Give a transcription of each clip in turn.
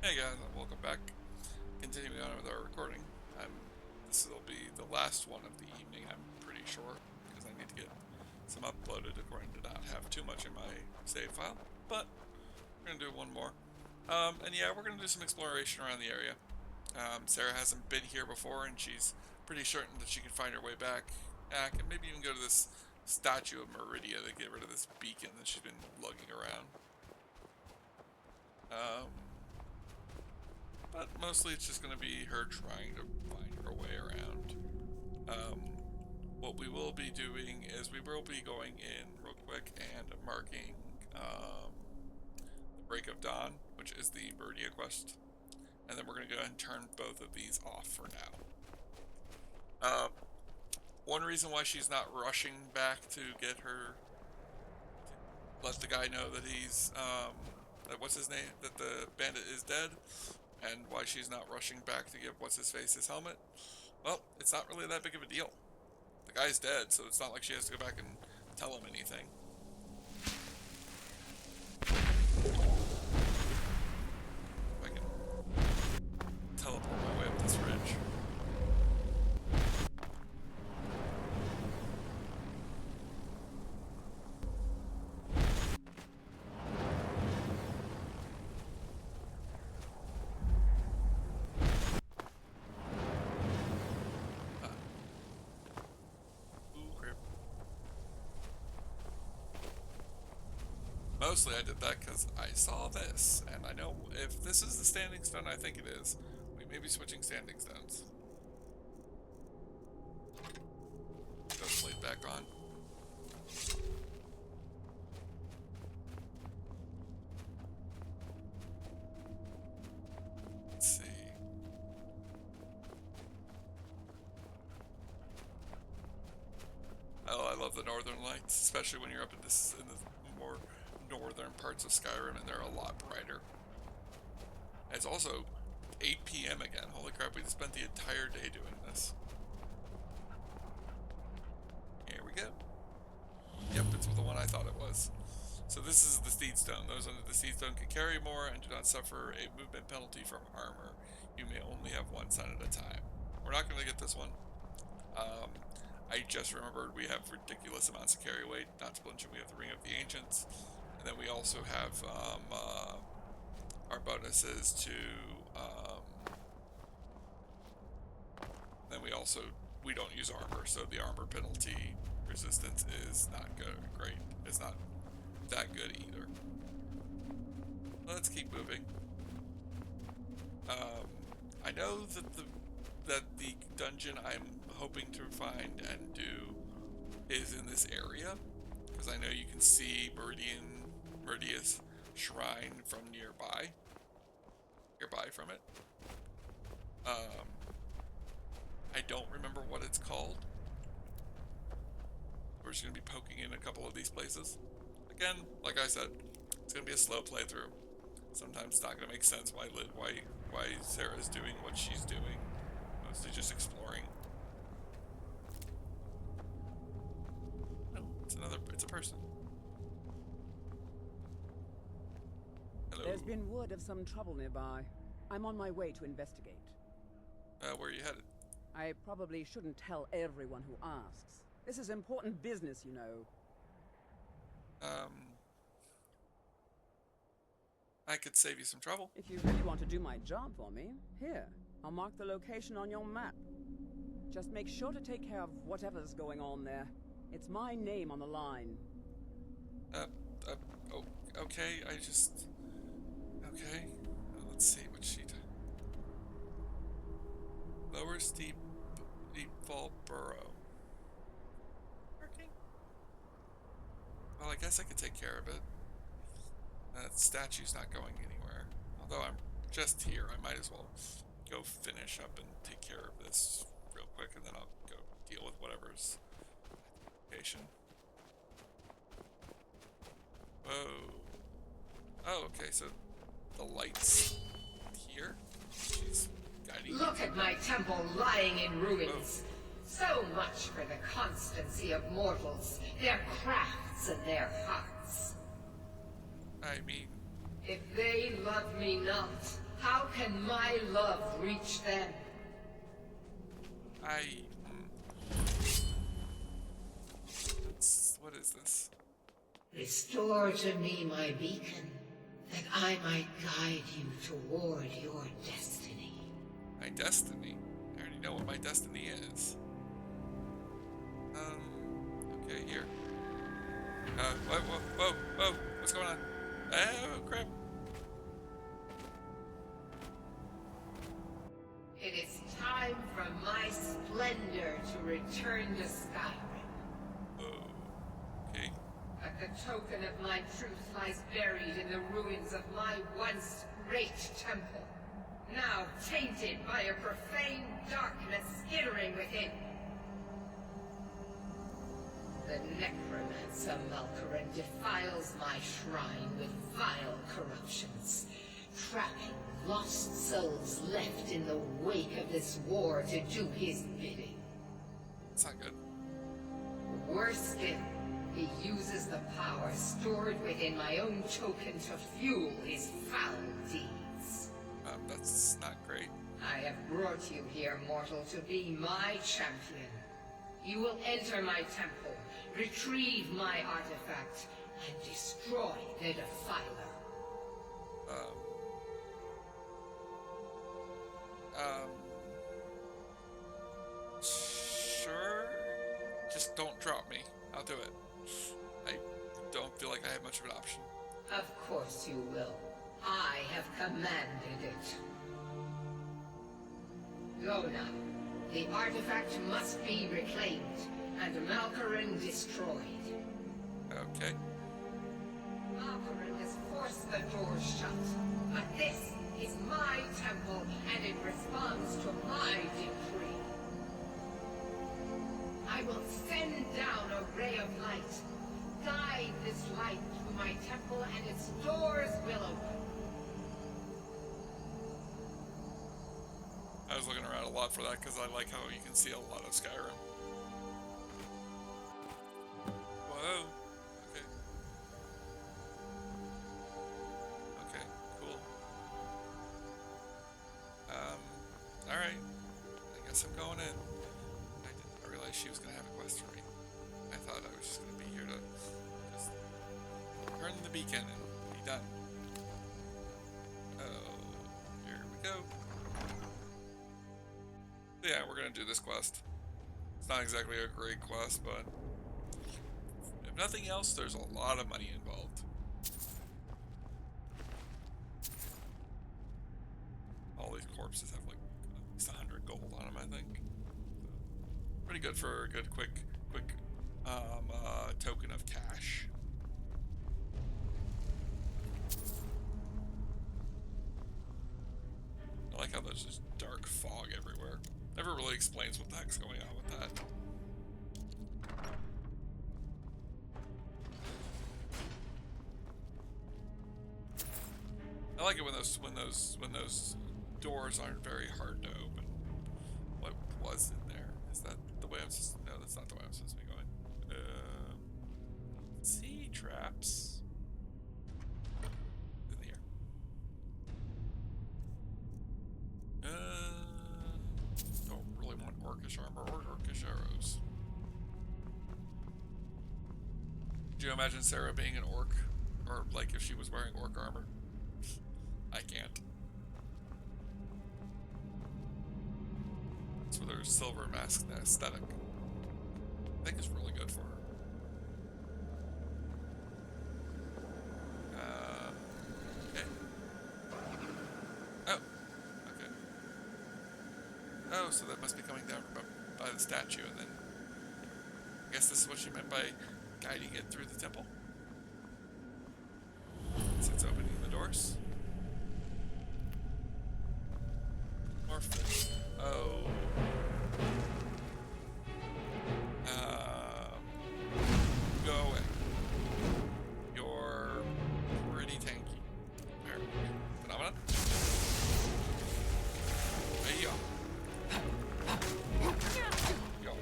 Hey guys, welcome back. Continuing on with our recording. This will be the last one of the evening, I'm pretty sure, because I need to get some uploaded according to not have too much in my save file. But we're gonna do one more. And yeah, we're gonna do some exploration around the area. Sarah hasn't been here before, and she's pretty certain that she can find her way back. And maybe even go to this statue of Meridia to get rid of this beacon that she's been lugging around. But mostly it's just going to be her trying to find her way around. What we will be doing is we will be going in real quick and marking the Break of Dawn, which is the Meridia quest. And then we're going to go ahead and turn both of these off for now. One reason why she's not rushing back to get her, to let the guy know that he's, that what's his name, that the bandit is dead, and why she's not rushing back to give what's-his-face his helmet, well, it's not really that big of a deal. The guy's dead, so it's not like she has to go back and tell him anything. If I can teleport my way up this ridge. Mostly I did that because I saw this, and I know if this is the standing stone I think it is, we may be switching standing stones. Ghost blade back on. Let's see. Oh, I love the northern lights, especially when you're up in the more northern parts of Skyrim, and they're a lot brighter. And it's also 8 p.m. again. Holy crap, we spent the entire day doing this. Here we go. Yep, it's the one I thought it was. So this is the Steed Stone. Those under the Steed Stone can carry more and do not suffer a movement penalty from armor. You may only have one son at a time. We're not going to get this one. I just remembered we have ridiculous amounts of carry weight. Not to mention we have the Ring of the Ancients. And then we also have our bonuses to, then we don't use armor, so the armor penalty resistance is not great. It's not that good either. Let's keep moving. I know that the dungeon I'm hoping to find and do is in this area, because I know you can see Meridia's shrine from nearby from it. I don't remember what it's called. We're just going to be poking in a couple of these places. Again, like I said, it's going to be a slow playthrough. Sometimes it's not going to make sense why Sarah's doing what she's doing. Mostly just exploring. No, it's a person. Hello. There's been word of some trouble nearby. I'm on my way to investigate. Where are you headed? I probably shouldn't tell everyone who asks. This is important business, you know. I could save you some trouble. If you really want to do my job for me, here, I'll mark the location on your map. Just make sure to take care of whatever's going on there. It's my name on the line. Oh, okay, okay. Let's see what she did. Lower Steep Fall Burrow. Parking? Well, I guess I could take care of it. That statue's not going anywhere. Although I'm just here, I might as well go finish up and take care of this real quick, and then I'll go deal with whatever's location. Whoa. Oh, okay, so the lights here? She's guiding. Look at my temple lying in ruins. So much for the constancy of mortals, their crafts and their hearts. I mean... If they love me not, How can my love reach them? What is this? Restore to me my beacon, that I might guide you toward your destiny. My destiny? I already know what my destiny is. Okay, here. Whoa, what's going on? Oh, crap. It is time for my splendor to return to Skyrim. Okay. But the token of my truth lies buried in the ruins of my once great temple, now tainted by a profane darkness skittering within. The necromancer Malkaran defiles my shrine with vile corruptions, trapping lost souls left in the wake of this war to do his bidding. It's not good. Worse still, he uses the power stored within my own token to fuel his foul deeds. That's not great. I have brought you here, mortal, to be my champion. You will enter my temple, retrieve my artifact, and destroy the Defiler. Sure. Just don't drop me. I'll do it. I don't feel like I have much of an option. Of course you will. I have commanded it. Go now. The artifact must be reclaimed, and Malkaran destroyed. Okay. Malkaran has forced the doors shut, but this is my temple, and it responds to my decree. I will send down a ray of light. Guide this light through my temple, and its doors will open. I was looking around a lot for that because I like how you can see a lot of Skyrim. Whoa. Okay. Okay, cool. Alright. I guess I'm going in. I didn't realize she was going to have a quest for me. I thought I was just going to be here to just turn the beacon and be done. Oh, here we go. Yeah, we're gonna do this quest. It's not exactly a great quest, but if nothing else, there's a lot of money involved. All these corpses have like at least 100 gold on them, I think. So, pretty good for a good quick token of cash. I like how there's just dark fog everywhere. Never really explains what the heck's going on with that. I like it when those doors aren't very hard to open. What was in there? Is that the way I'm supposed to? No, that's not the way I'm supposed to be going. Sea traps. In here. Don't really want orcish armor or orcish arrows. Could you imagine Sarah being an orc? Or like if she was wearing orc armor? I can't. That's where their silver mask aesthetic. I think it's really good for her. Okay. Oh. Okay. Oh, so that must be coming down by the statue, and then I guess this is what she meant by guiding it through the temple. So it's opening the doors. More fish. Oh. Go away. You're pretty tanky. There. Phenomenon. There you go. Go.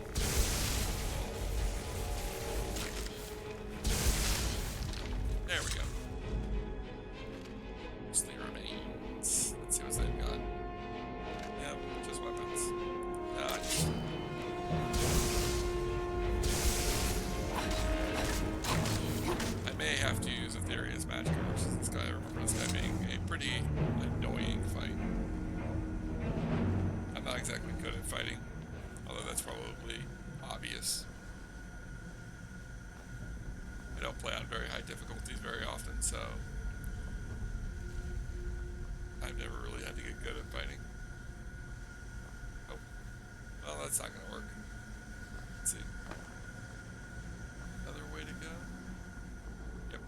There we go. pretty annoying fight. I'm not exactly good at fighting, although that's probably obvious. I don't play on very high difficulties very often, so I've never really had to get good at fighting. Oh, well, that's not gonna work. Let's see. Another way to go. Yep.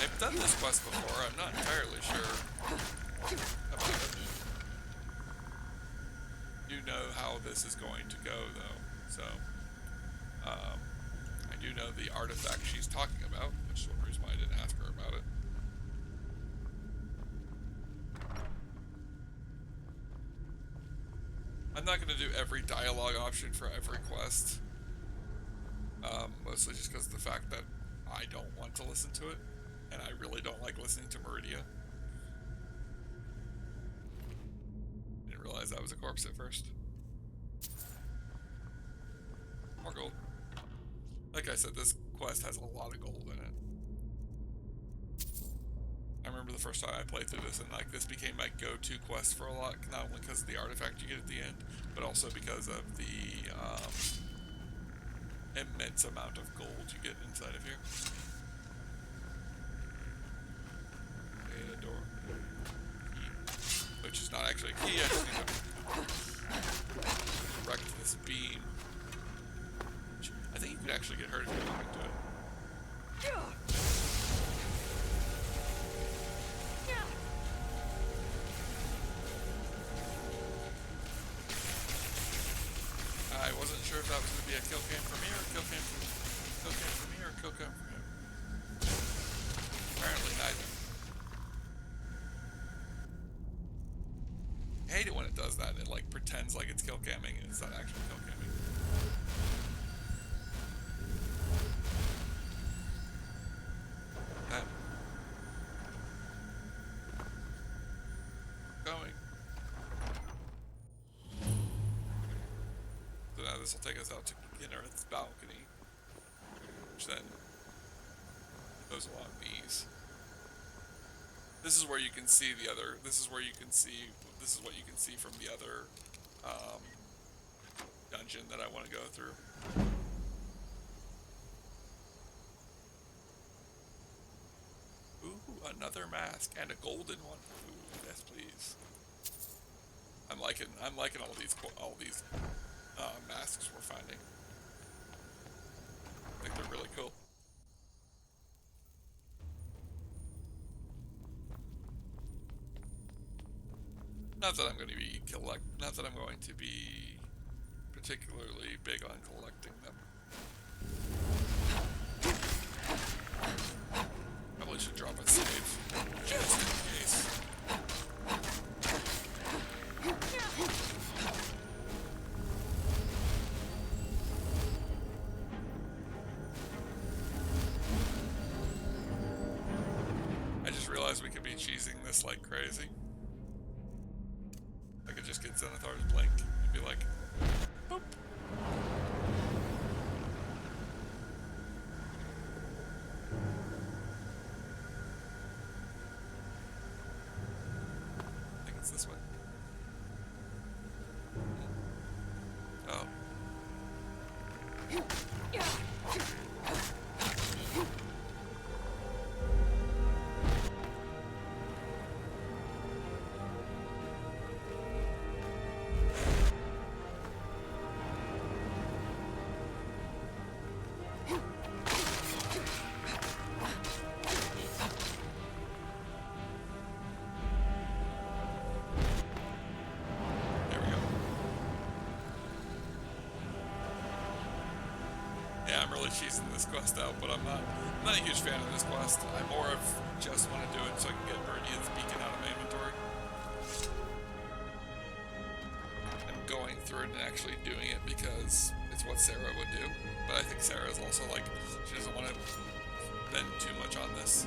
I've done this quest before. I'm not entirely sure about it. You know how this is going to go, though. So, I do know the artifact she's talking about, which is one reason why I didn't ask her about it. I'm not going to do every dialogue option for every quest. Mostly just because of the fact that I don't want to listen to it, and I really don't like listening to Meridia. Didn't realize that was a corpse at first. More gold. Like I said, this quest has a lot of gold in it. I remember the first time I played through this, and like this became my go-to quest for a lot, not only because of the artifact you get at the end, but also because of the immense amount of gold you get inside of here. And a door. Key. Which is not actually a key, I just need to wreck this beam. I think you could actually get hurt if you look into it. I wasn't sure if that was going to be a kill cam for me or a kill cam for me or a kill cam for him. Apparently neither. I hate it when it does that. It like pretends like it's kill camming and it's not actually kill camming. Going. So now this will take us out to Ginnereth's balcony, which then goes along these. This is where you can see the other. This is where you can see. This is what you can see from the other dungeon that I want to go through. Ooh, another mask and a golden one. Ooh, yes, please. I'm liking all these masks we're finding. I think they're really cool. Not that I'm going to be particularly big on collecting them. Probably should drop a save just in case. I just realized we could be cheesing this like crazy. I could just get Zenithar's blink and be like, boop. I think it's this way. Oh. Yeah, I'm really cheesing this quest out, but I'm not a huge fan of this quest. I more of just want to do it so I can get Meridian's Beacon out of my inventory. I'm going through it and actually doing it because it's what Sarah would do. But I think Sarah is also like, she doesn't want to spend too much on this.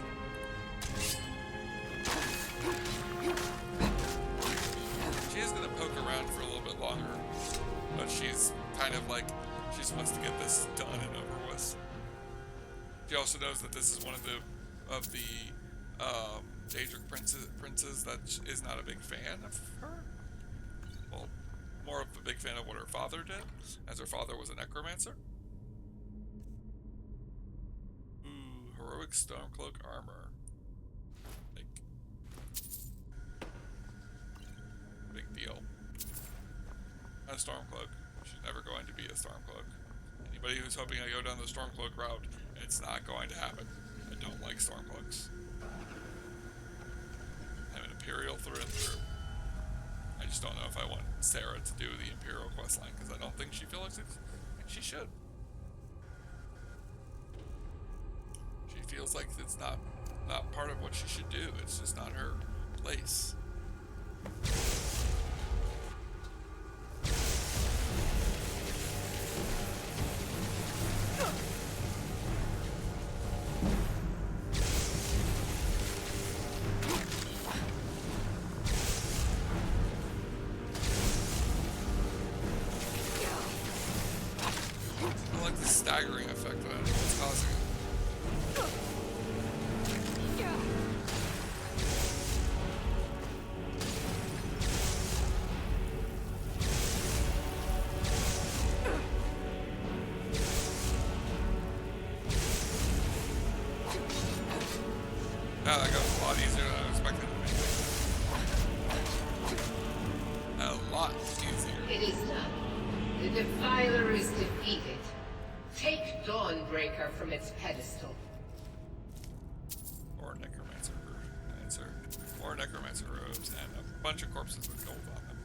She is going to poke around for a little bit longer, but she's kind of like, she just wants to get this done and over with. She also knows that this is one of the Daedric princes that is not a big fan of her. Well, more of a big fan of what her father did, as her father was a necromancer. Ooh, heroic Stormcloak armor. Big deal. Not a Stormcloak. She's never going to be a Stormcloak. Anybody who's hoping I go down the Stormcloak route, it's not going to happen. I don't like Stormcloaks. I'm an Imperial through and through. I just don't know if I want Sarah to do the Imperial questline, because I don't think she feels like she should. She feels like it's not part of what she should do. It's just not her place. Staggering effect that it's causing it. Ah, that got a lot easier than I expected to be. A lot easier. It is done. The Defiler is defeated. Take Dawnbreaker from its pedestal. Or necromancer robes and a bunch of corpses with gold on them.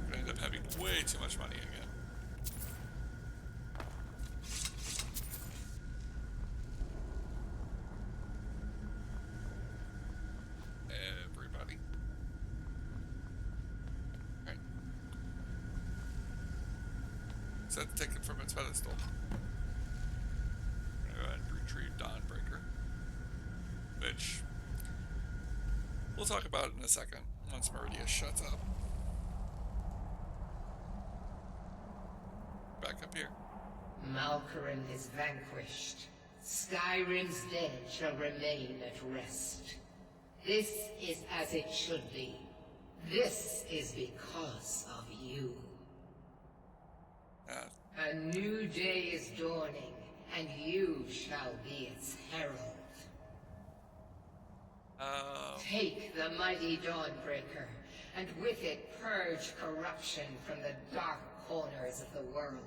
I'm gonna end up having way too much money again. Everybody. Alright. Set the ticket from its pedestal. I'm gonna go ahead and retrieve Dawnbreaker. Which we'll talk about in a second, once Meridia shuts up. Back up here. Malkoran is vanquished. Skyrim's dead shall remain at rest. This is as it should be. This is because of you. A new day is dawning, and you shall be its herald. Take the mighty Dawnbreaker, and with it purge corruption from the dark corners of the world.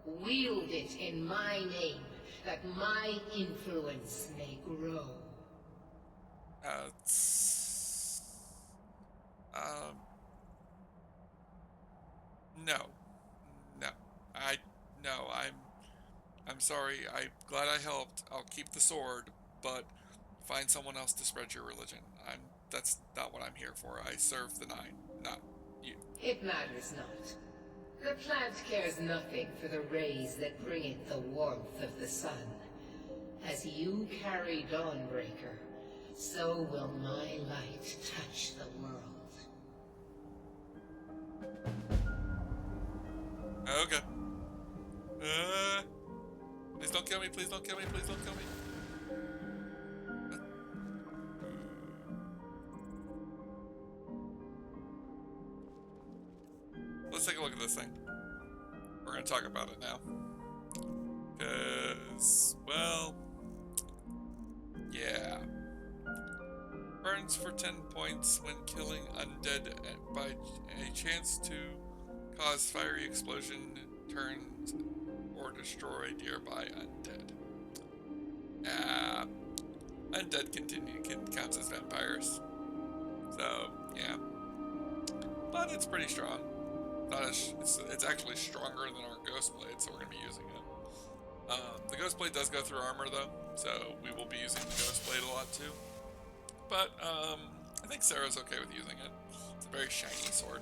Wield it in my name, that my influence may grow. No. I'm sorry. I'm glad I helped. I'll keep the sword, but find someone else to spread your religion. That's not what I'm here for. I serve the Nine, not you. It matters not. The plant cares nothing for the rays that bring it the warmth of the sun. As you carry Dawnbreaker, so will my light touch the world. Okay. Please don't kill me, please don't kill me, please don't kill me. Let's take a look at this thing. We're gonna talk about it now. Cause, well, yeah. Burns for 10 points when killing undead by a chance to cause fiery explosion, turns, or destroy nearby undead. Undead counts as vampires. So, yeah. But it's pretty strong. It's actually stronger than our Ghost Blade, so we're going to be using it. The Ghost Blade does go through armor, though, so we will be using the Ghost Blade a lot, too. But, I think Sarah's okay with using it. It's a very shiny sword.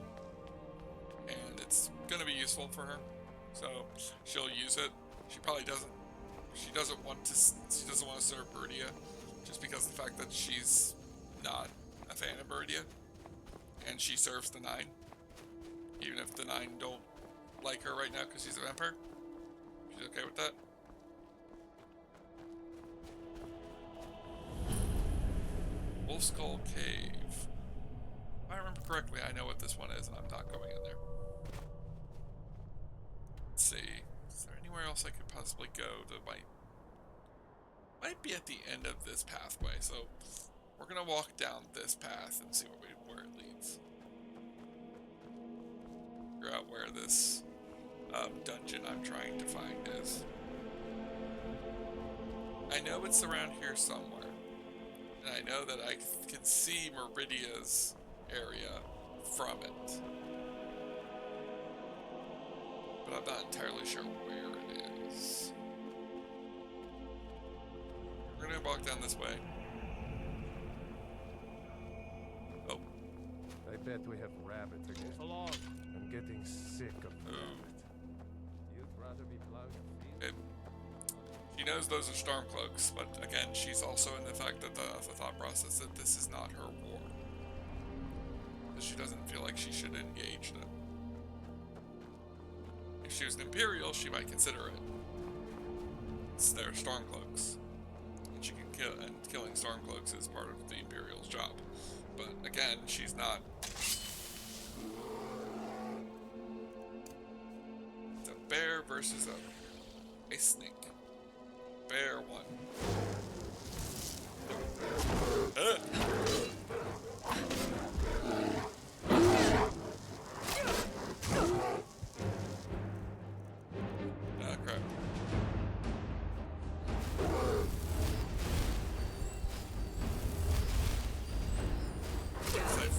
And it's going to be useful for her. So, she'll use it. She probably doesn't. She doesn't want to serve Meridia, just because of the fact that she's not a fan of Meridia. And she serves the Nine. Even if the Nine don't like her right now because she's a vampire? She's okay with that? Wolf Skull Cave. If I remember correctly, I know what this one is, and I'm not going in there. Let's see. Is there anywhere else I could possibly go that might be at the end of this pathway? So we're gonna walk down this path and see where it leads. Figure out where this dungeon I'm trying to find is. I know it's around here somewhere. And I know that I can see Meridia's area from it. But I'm not entirely sure where it is. We're gonna walk down this way. Oh. I bet we have rabbits again. Move along. I'm getting sick of rabbit. You'd rather be plowing a field? She knows those are Stormcloaks, but again, she's also in the fact that the thought process that this is not her war. That she doesn't feel like she should engage them. If she was an Imperial, she might consider it. They're Stormcloaks. And she can kill, and killing Stormcloaks is part of the Imperial's job. But again, she's not. It's a bear versus a snake. Bear one. Ah, crap. Safe.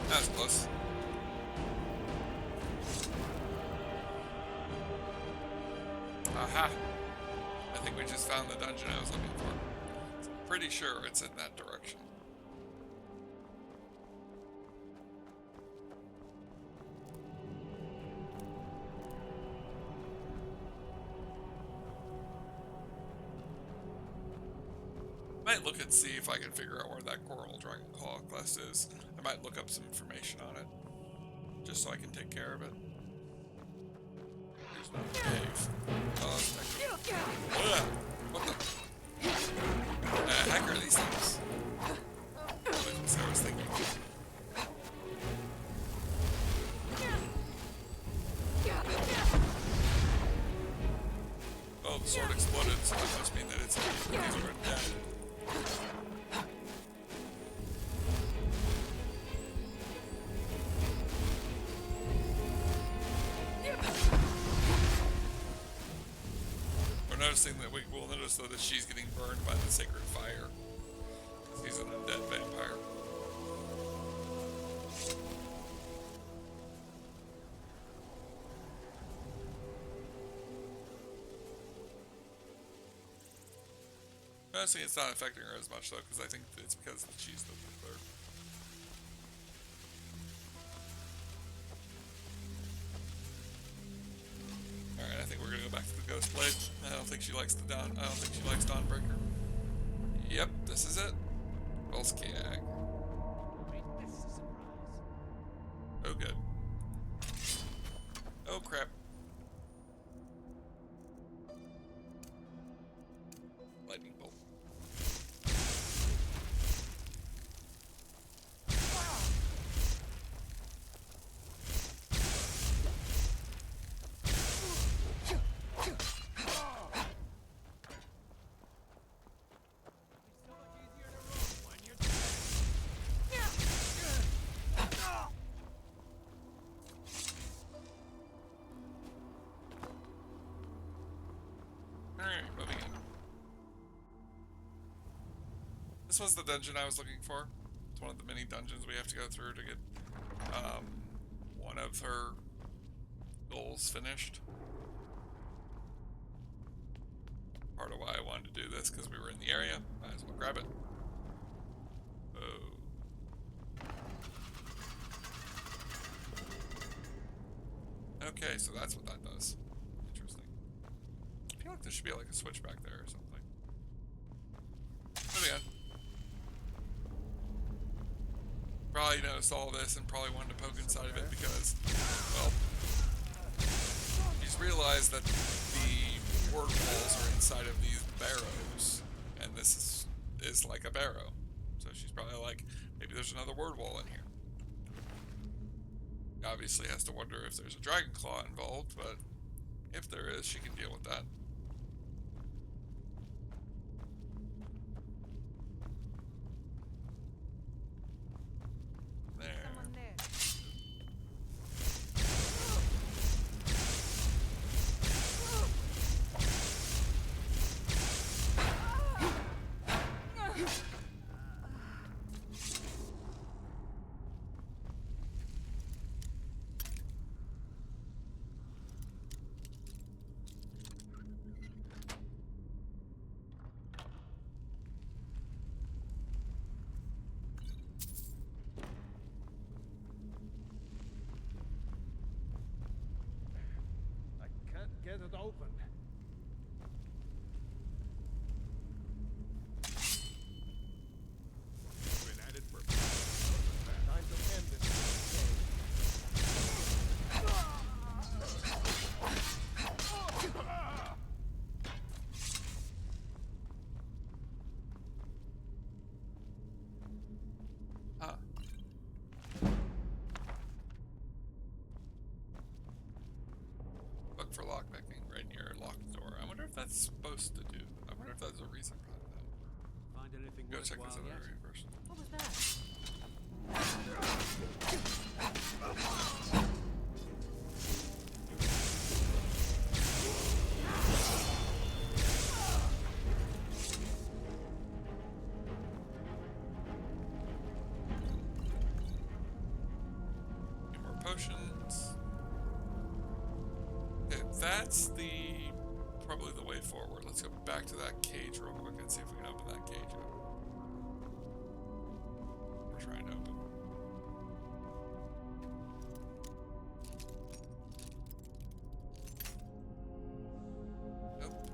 That's close. Aha! I think we just found the dungeon I was looking for. So I'm pretty sure it's in that direction. Might look and see if I can figure out where that Coral Dragon Claw quest is. I might look up some information on it, just so I can take care of it. There's no cave. Oh, that's ugh, what the heck are these things? That's what I was thinking. Oh, the sword exploded, so that must mean that it's already dead. We're noticing that we will notice though that she's getting burned by the sacred fire. She's an undead vampire. Honestly, it's not affecting her as much though, because I think it's because she's the ruler. Alright, I think we're gonna go back to the Ghost Blade. I don't think she likes Dawnbreaker. Yep, this is it. Volskiag. Oh good. Oh crap. Lightning bolt. Alright, moving in. This was the dungeon I was looking for. It's one of the many dungeons we have to go through to get one of her goals finished. Part of why I wanted to do this, because we were in the area. Might as well grab it. Oh. Okay, so that's what that does. Interesting. I feel like there should be like a switch back there or something. Moving on. Probably noticed all this and probably wanted to poke inside of it because, well, he's realized that the word walls are inside of these barrows, and this is like a barrow. So she's probably like, maybe there's another word wall in here. Obviously has to wonder if there's a dragon claw involved, but if there is, she can deal with that. There. Get it open. Been at it for time to end this. Huh. Look for lockpicking right near a locked door. I wonder if that's supposed to do. I wonder if that's a reason behind that. Find anything Go check this worthwhile other yet? area first. What was that? Get more potions. Okay, that's probably the way forward. Let's go back to that cage real quick and see if we can open that cage up. We're trying to open. Nope.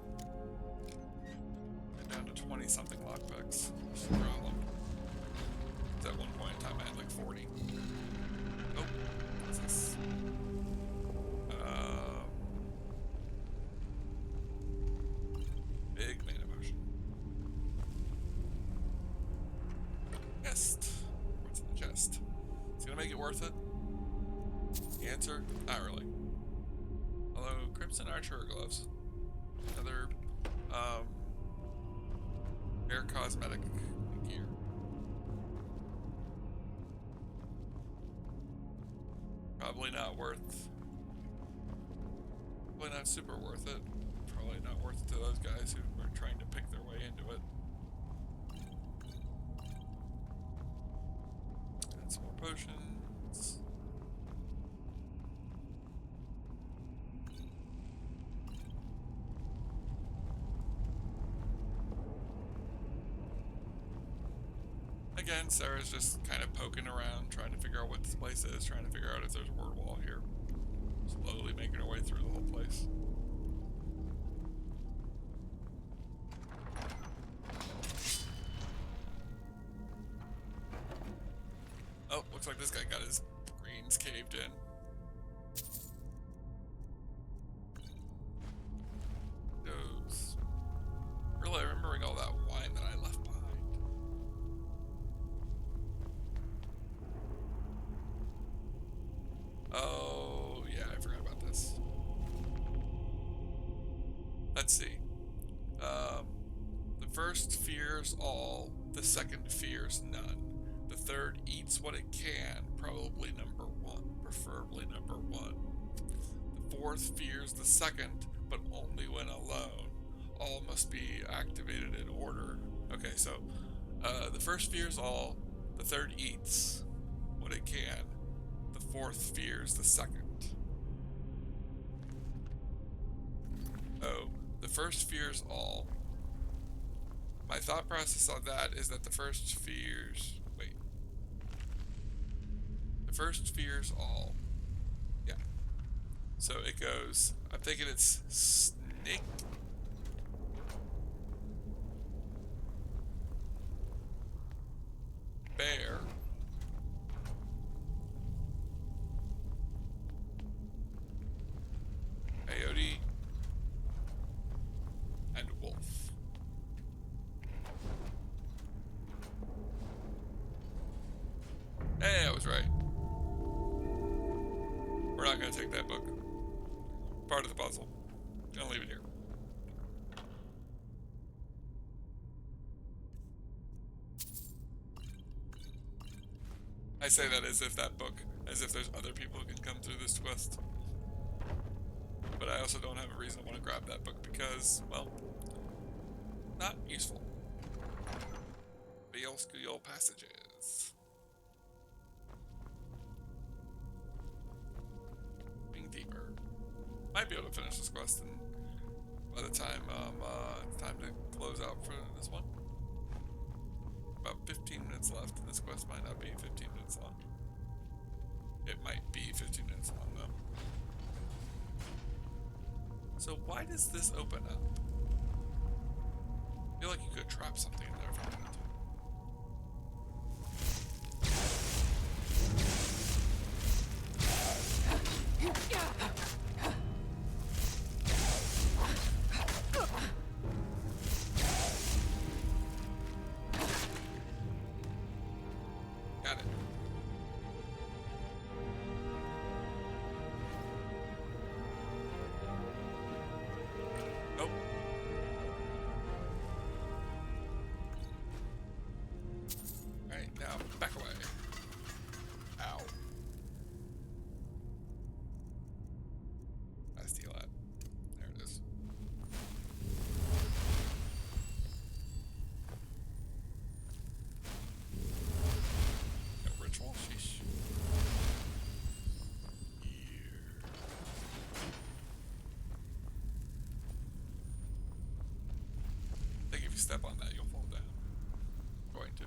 We're down to 20 something lockpicks. That's the problem. At one point in time I had like 40. Oh, what's this? Big mana potion. Chest. What's in the chest? It's gonna make it worth it? The answer? Not really. Although, Crimson Archer gloves. Another, rare cosmetic gear. Probably not worth. Probably not super worth it. Probably not worth it to those guys who are trying to pick their way into it. And some more potions. Again, Sarah's just kind of poking around, trying to figure out what this place is, trying to figure out if there's a word wall here. Slowly making her way through the whole place. Oh, looks like this guy got his greens caved in. Goes. Really remembering all that wine that I left behind. Oh, yeah, I forgot about this. Let's see. The first fears all, the second fears none. The third eats what it can, probably number one, preferably number one. The fourth fears the second, but only when alone. All must be activated in order. Okay, so the first fears all, the third eats what it can, the fourth fears the second. Oh, the first fears all. My thought process on that is that the first fears... Wait. The first fears all. Yeah. So it goes... I'm thinking it's snake... Bear... Coyote... and wolf. Hey, I was right. We're not gonna take that book. Part of the puzzle. Gonna leave it here. I say that as if there's other people who can come through this quest. But I also don't have a reason to want to grab that book because, well, not useful. Scool passages. Being deeper. Might be able to finish this quest and by the time it's time to close out for this one. About 15 minutes left, and this quest might not be 15 minutes long. It might be 15 minutes long, though. So why does this open up? I feel like you could trap something in there if you wanted to. Got it. Nope. Alright, now back away. Ow. I steal that. There it is. No ritual? Sheesh. Here. I think if you step on that, you'll fall down. Going to.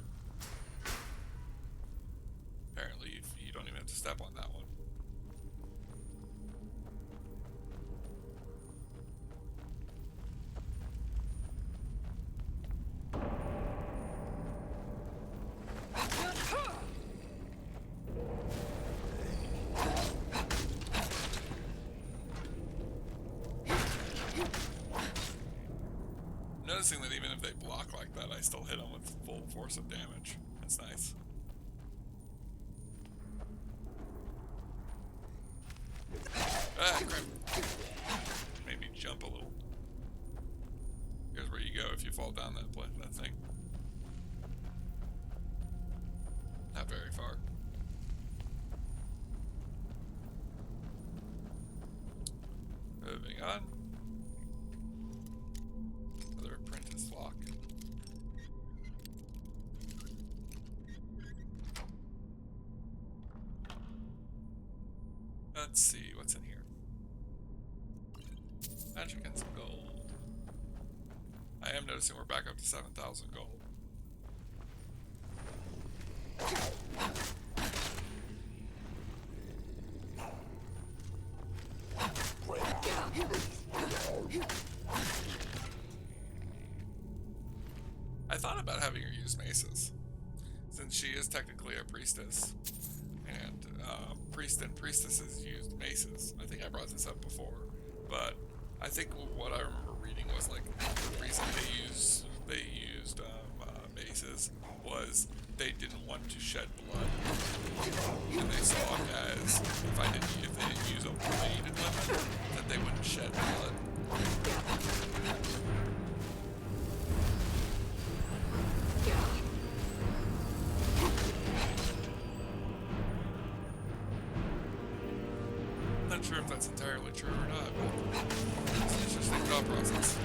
Apparently, you don't even have to step on that one. Noticing that even if they block like that, I still hit them with full force of damage. That's nice. Ah, crap. Maybe jump a little. Here's where you go if you fall down that thing. Not very far. Moving on. Another apprentice lock. Let's see what's in here. Magic and some gold. I am noticing we're back up to 7,000 gold. I thought about having her use maces, since she is technically a priestess, and priests and priestesses used maces. I think I brought this up before, but I think what I remember reading was like the reason they used maces was they didn't want to shed blood, and they saw it as if they didn't use a blade in women, that they wouldn't shed blood. Not sure if that's entirely true or not, but it's an interesting thought process.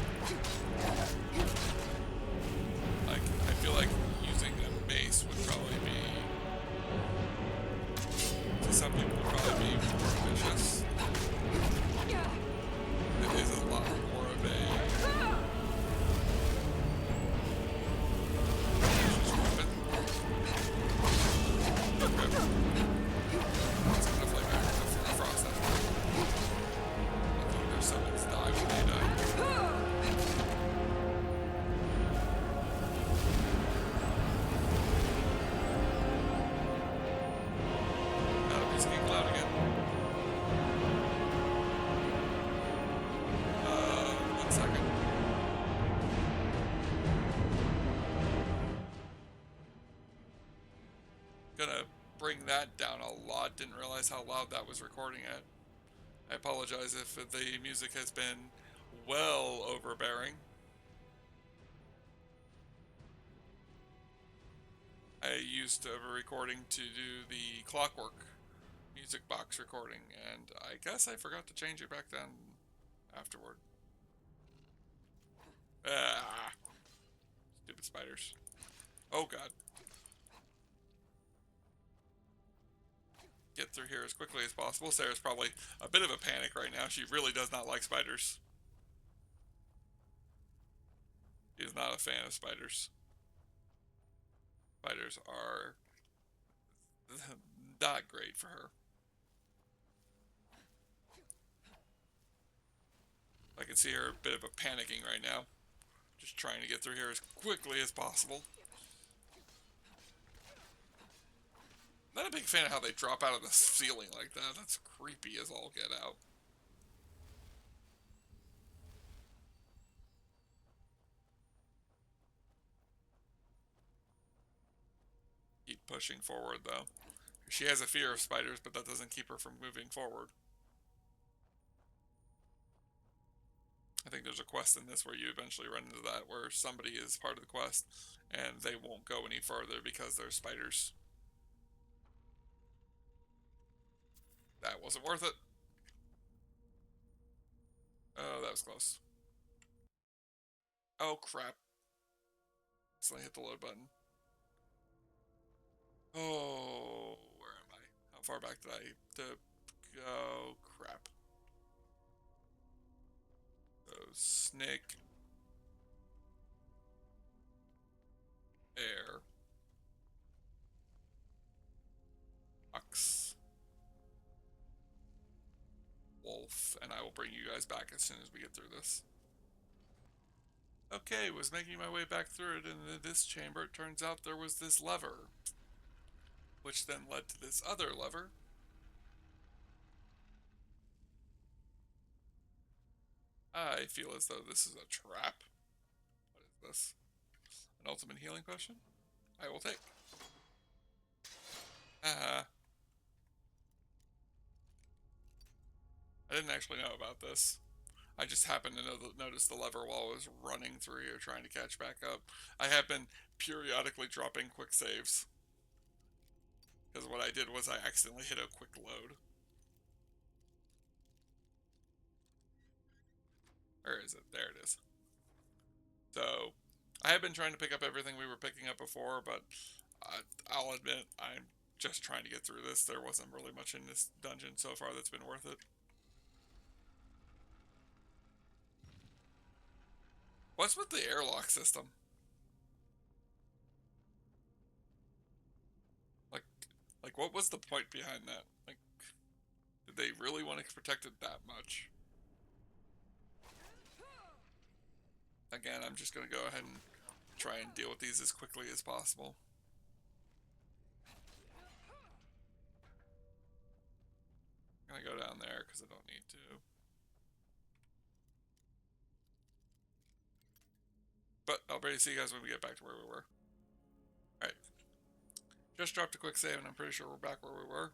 Like, I feel like using a mace would probably be, to some people, would probably be more vicious. It is a lot more of a gonna bring that down a lot. Didn't realize how loud that was recording at. I apologize if the music has been well overbearing. I used a recording to do the Clockwork music box recording, and I guess I forgot to change it back down afterward. Ah, stupid spiders. Oh god. Get through here as quickly as possible. Sarah's probably a bit of a panic right now. She really does not like spiders. She is not a fan of spiders. Spiders are not great for her. I can see her a bit of a panicking right now. Just trying to get through here as quickly as possible. Not a big fan of how they drop out of the ceiling like that. That's creepy as all get out. Keep pushing forward though. She has a fear of spiders, but that doesn't keep her from moving forward. I think there's a quest in this where you eventually run into that, where somebody is part of the quest and they won't go any further because there's spiders. That wasn't worth it. Oh, that was close. Oh, crap. So I hit the load button. Oh, where am I? How far back did I go? Crap. So, snake. Air. Ox. Wolf. And I will bring you guys back as soon as we get through this. Okay, was making my way back through it, and in this chamber it turns out there was this lever, which then led to this other lever. I feel as though this is a trap. What is this? An ultimate healing potion? I will take. I didn't actually know about this. I just happened to notice the lever while I was running through here trying to catch back up. I have been periodically dropping quick saves. Because what I did was I accidentally hit a quick load. Where is it? There it is. So, I have been trying to pick up everything we were picking up before, but I'll admit, I'm just trying to get through this. There wasn't really much in this dungeon so far that's been worth it. What's with the airlock system? Like, what was the point behind that? Like, did they really want to protect it that much? Again, I'm just going to go ahead and try and deal with these as quickly as possible. I'm going to go down there because I don't need to. But I'll ready to see you guys when we get back to where we were. Alright. Just dropped a quick save and I'm pretty sure we're back where we were.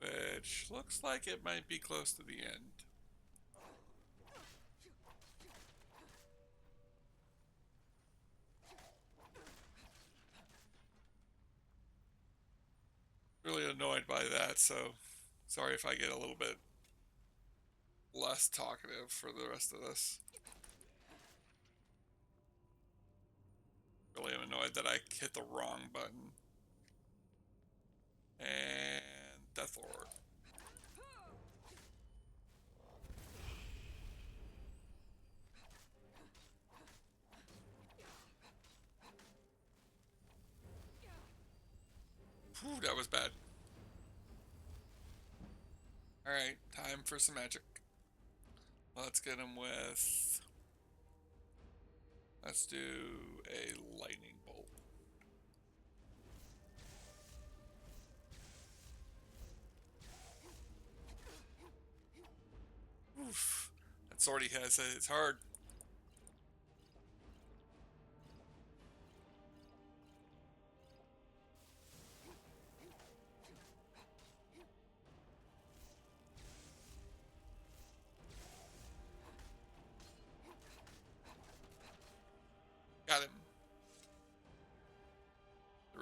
Which looks like it might be close to the end. Really annoyed by that, so sorry if I get a little bit less talkative for the rest of this. Really am annoyed that I hit the wrong button. And Deathlord. Whew, that was bad. Alright, time for some magic. Let's get him with... Let's do a lightning bolt. Oof. That sword he has, it's hard.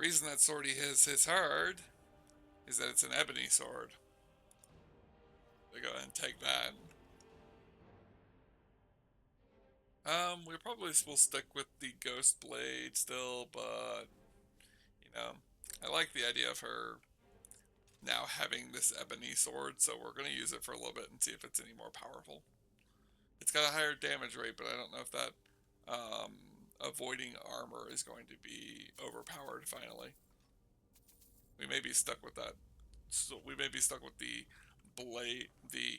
The reason that sword he hits hard is that it's an ebony sword. So go ahead and take that. We probably will stick with the Ghost Blade still, but, you know, I like the idea of her now having this ebony sword, so we're going to use it for a little bit and see if it's any more powerful. It's got a higher damage rate, but I don't know if that avoiding armor is going to be overpowered finally. We may be stuck with that. So we may be stuck with the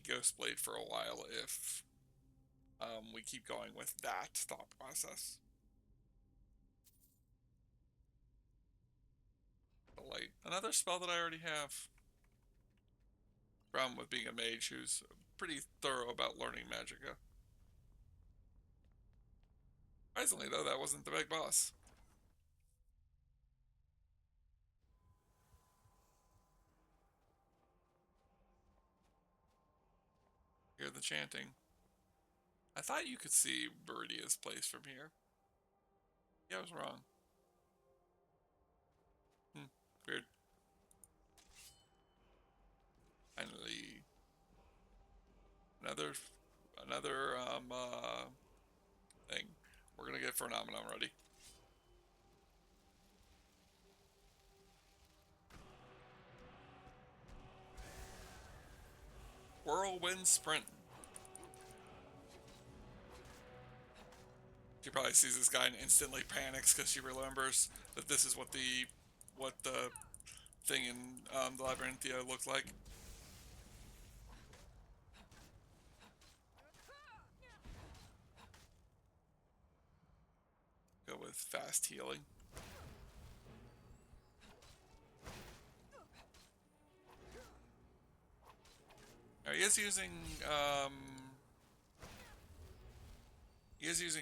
Ghost Blade for a while if we keep going with that thought process. The light. Another spell that I already have. Problem with being a mage who's pretty thorough about learning magicka. Surprisingly though, that wasn't the big boss. Hear the chanting. I thought you could see Viridia's place from here. Yeah, I was wrong. Weird. Finally, another thing. We're gonna get Phenomenon ready. Whirlwind Sprint. She probably sees this guy and instantly panics because she remembers that this is what the thing in the Labyrinthia looked like. Go with fast healing. Now he is using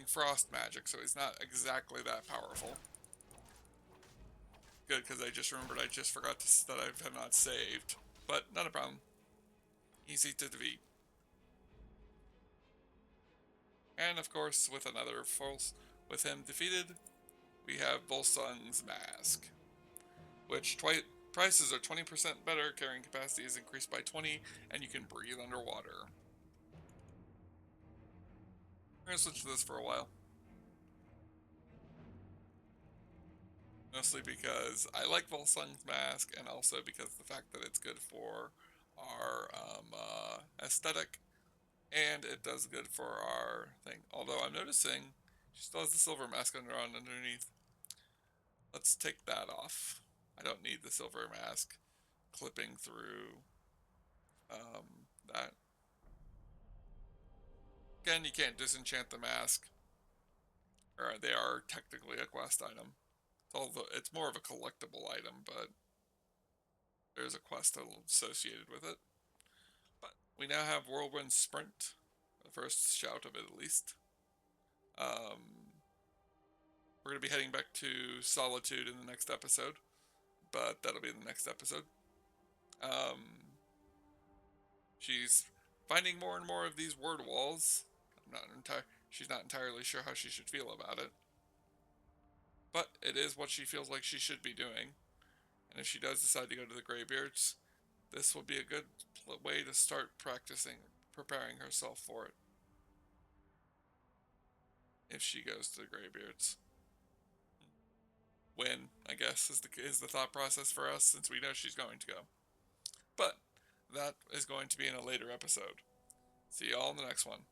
frost magic, so he's not exactly that powerful. Good, because I just remembered I just forgot that I have not saved. But not a problem. Easy to defeat. And of course, with another false, with him defeated, we have Volsung's Mask, which prices are 20% better, carrying capacity is increased by 20, and you can breathe underwater. We're gonna switch to this for a while. Mostly because I like Volsung's Mask, and also because of the fact that it's good for our aesthetic, and it does good for our thing. Although I'm noticing she still has the silver mask underneath. Let's take that off. I don't need the silver mask clipping through that. Again, you can't disenchant the mask. Or they are technically a quest item. Although it's more of a collectible item, but there's a quest associated with it. But we now have Whirlwind Sprint, the first shout of it at least. We're going to be heading back to Solitude in the next episode, but that'll be in the next episode. She's finding more and more of these word walls. She's not entirely sure how she should feel about it. But it is what she feels like she should be doing. And if she does decide to go to the Greybeards, this will be a good way to start preparing herself for it. If she goes to the Greybeards. When, I guess, is the thought process for us, since we know she's going to go. But that is going to be in a later episode. See y'all in the next one.